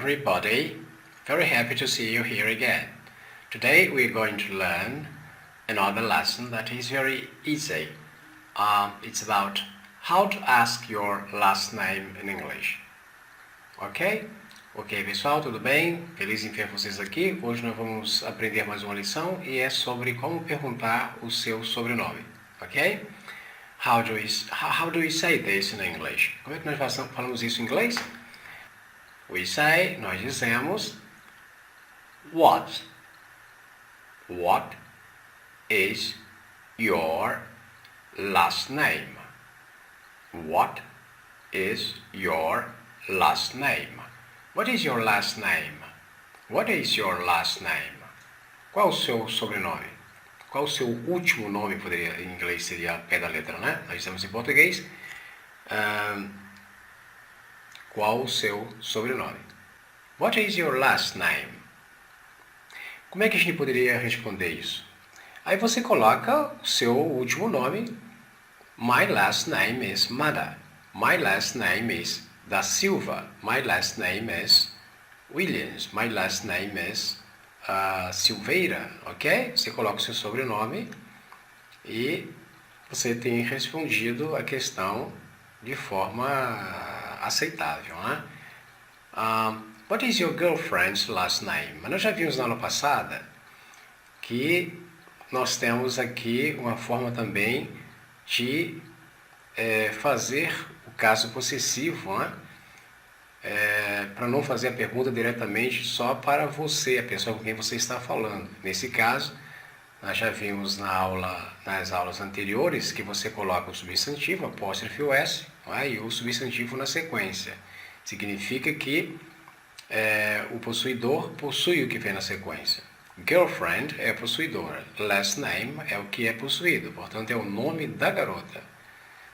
everybody. Very happy to see you here again. Today we're going to learn another lesson that is very easy. It's about how to ask your last name in English. Ok? Ok, pessoal, tudo bem? Feliz em ter vocês aqui. Hoje nós vamos aprender mais uma lição e é sobre como perguntar o seu sobrenome. Ok? How do we say this in English? Como é que nós falamos isso em inglês? Nós dizemos What is your last name? What is your last name? What is your last name? What is your last name? Qual o seu sobrenome? Qual o seu último nome? Em inglês seria a pé da letra, né? Nós dizemos em português. Qual o seu sobrenome? What is your last name? Como é que a gente poderia responder isso? Aí você coloca o seu último nome. My last name is Mada. My last name is Da Silva. My last name is Williams. My last name is Silveira. Ok? Você coloca o seu sobrenome e você tem respondido a questão de forma aceitável, né? What is your girlfriend's last name? Nós já vimos na aula passada que nós temos aqui uma forma também de fazer o caso possessivo, né? Para não fazer a pergunta diretamente só para você, a pessoa com quem você está falando. Nesse caso, nós já vimos nas aulas anteriores que você coloca o substantivo, apóstrofe o S, e o substantivo na sequência. Significa que o possuidor possui o que vem na sequência. Girlfriend é possuidora. Last name é o que é possuído. Portanto, é o nome da garota.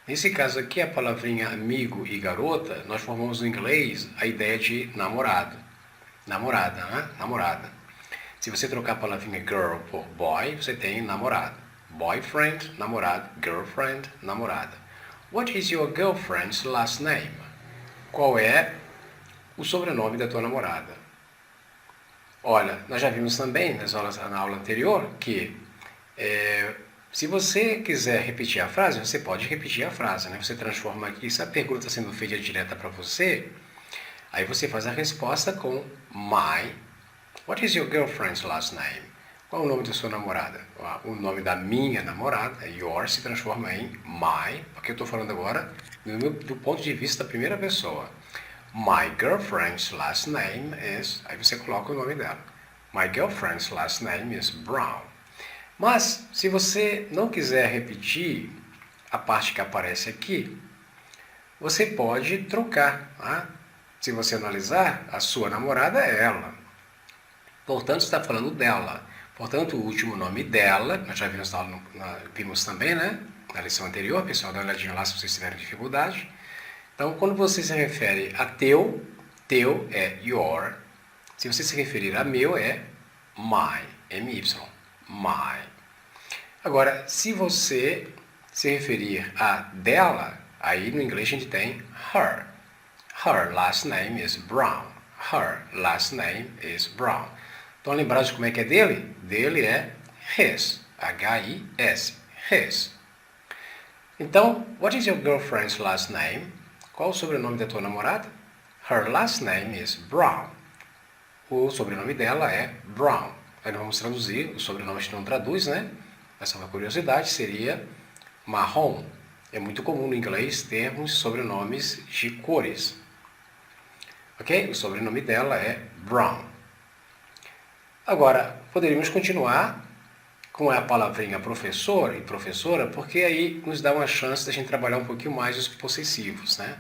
Nesse caso aqui, a palavrinha amigo e garota, nós formamos no inglês a ideia de namorado. Namorada, né? Namorada. Se você trocar a palavrinha girl por boy, você tem namorado. Boyfriend, namorado. Girlfriend, namorada. What is your girlfriend's last name? Qual é o sobrenome da tua namorada? Olha, nós já vimos também na aula anterior que se você quiser repetir a frase, você pode repetir a frase, né? Você transforma aqui, se a pergunta está sendo feita direta para você, aí você faz a resposta com my. What is your girlfriend's last name? Qual é o nome da sua namorada? O nome da minha namorada, your, se transforma em my, porque eu estou falando agora do ponto de vista da primeira pessoa. My girlfriend's last name is... Aí você coloca o nome dela. My girlfriend's last name is Brown. Mas, se você não quiser repetir a parte que aparece aqui, você pode trocar. Tá? Se você analisar, a sua namorada é ela. Portanto, você está falando dela. Portanto, o último nome dela, nós já vimos também, né? Na lição anterior, pessoal, dá uma olhadinha lá se vocês tiverem dificuldade. Então, quando você se refere a teu é your. Se você se referir a meu, é my, my, my. Agora, se você se referir a dela, aí no inglês a gente tem her. Her last name is Brown. Her last name is Brown. Estão lembrados de como é que é dele? Dele é his, H-I-S, his. Então, what is your girlfriend's last name? Qual o sobrenome da tua namorada? Her last name is Brown. O sobrenome dela é Brown. Aí nós vamos traduzir, o sobrenome a gente não traduz, né? Essa é uma curiosidade, seria marrom. É muito comum no inglês termos sobrenomes de cores. Ok? O sobrenome dela é Brown. Agora, poderíamos continuar com a palavrinha professor e professora, porque aí nos dá uma chance de a gente trabalhar um pouquinho mais os possessivos, né?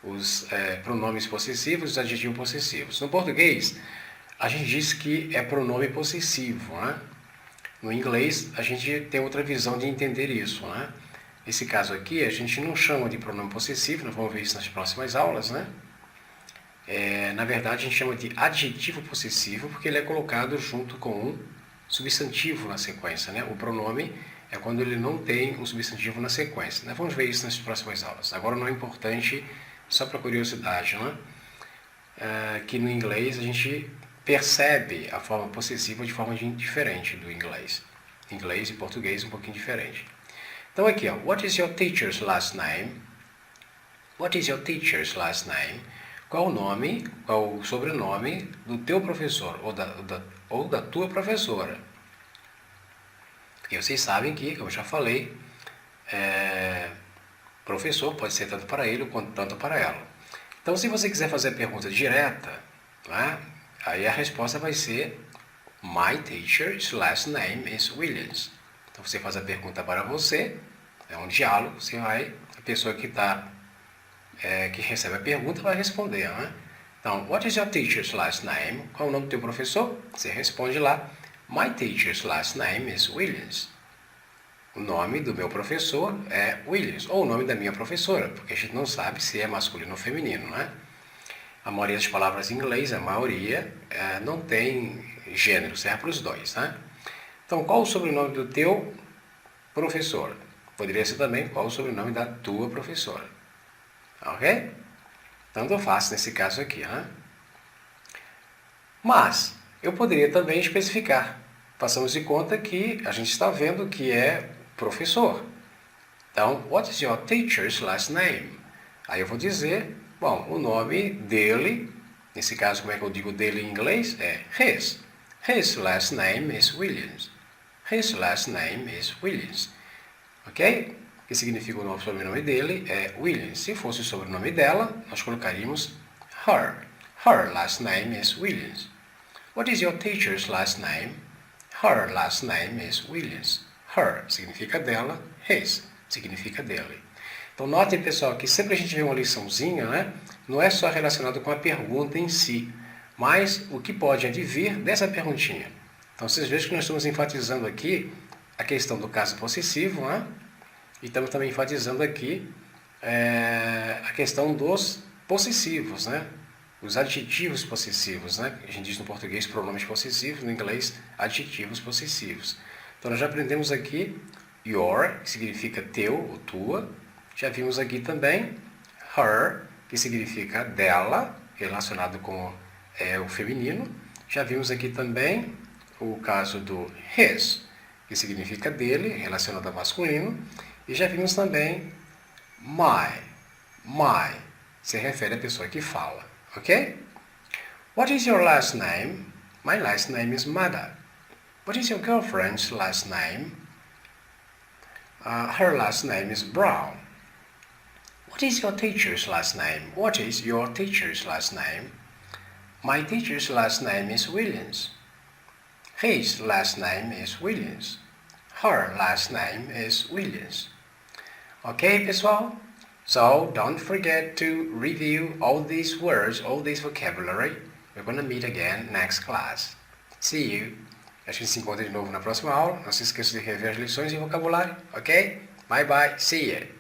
Os pronomes possessivos e os adjetivos possessivos. No português, a gente diz que é pronome possessivo, né? No inglês, a gente tem outra visão de entender isso, né? Nesse caso aqui, a gente não chama de pronome possessivo, nós vamos ver isso nas próximas aulas, né? Na verdade, a gente chama de adjetivo possessivo, porque ele é colocado junto com um substantivo na sequência, né? O pronome é quando ele não tem um substantivo na sequência. Nós vamos ver isso nas próximas aulas. Agora não é importante, só para curiosidade, né? que no inglês a gente percebe a forma possessiva de forma diferente do inglês. Inglês e português um pouquinho diferente. Então aqui, ó, what is your teacher's last name? What is your teacher's last name? Qual o nome, qual o sobrenome do teu professor ou da tua professora? E vocês sabem que, como eu já falei, professor pode ser tanto para ele quanto tanto para ela. Então, se você quiser fazer a pergunta direta, né, aí a resposta vai ser My teacher's last name is Williams. Então, você faz a pergunta para você, é um diálogo, a pessoa que recebe a pergunta vai responder, né? Então, what is your teacher's last name? Qual é o nome do teu professor? Você responde lá, My teacher's last name is Williams. O nome do meu professor é Williams, ou o nome da minha professora, porque a gente não sabe se é masculino ou feminino, né? A maioria das palavras em inglês, a maioria, não tem gênero, serve para os dois, né? Então, qual o sobrenome do teu professor? Poderia ser também qual o sobrenome da tua professora. Ok? Tanto faz nesse caso aqui, né? Mas, eu poderia também especificar. Façamos de conta que a gente está vendo que é professor. Então, what is your teacher's last name? Aí eu vou dizer, bom, o nome dele, nesse caso, como é que eu digo dele em inglês? É his. His last name is Williams. His last name is Williams. Ok? O que significa o nome sobrenome dele é Williams. Se fosse o sobrenome dela, nós colocaríamos her. Her last name is Williams. What is your teacher's last name? Her last name is Williams. Her significa dela, his significa dele. Então notem, pessoal, que sempre a gente vê uma liçãozinha, né? Não é só relacionado com a pergunta em si, mas o que pode advir dessa perguntinha. Então vocês vejam que nós estamos enfatizando aqui a questão do caso possessivo, né? E estamos também enfatizando aqui a questão dos possessivos, né? Os adjetivos possessivos, né? A gente diz no português pronomes possessivos, no inglês adjetivos possessivos. Então nós já aprendemos aqui your, que significa teu ou tua. Já vimos aqui também her, que significa dela, relacionado com o feminino. Já vimos aqui também o caso do his, que significa dele, relacionado ao masculino. E já vimos também my, se refere à pessoa que fala, ok? What is your last name? My last name is Mada. What is your girlfriend's last name? Her last name is Brown. What is your teacher's last name? What is your teacher's last name? My teacher's last name is Williams. His last name is Williams. Her last name is Williams. Okay, pessoal? So don't forget to review all these words, all this vocabulary. We're going to meet again next class. See you. A gente se encontra de novo na próxima aula. Não se esqueça de rever as lições e vocabulário, ok? Bye bye. See you.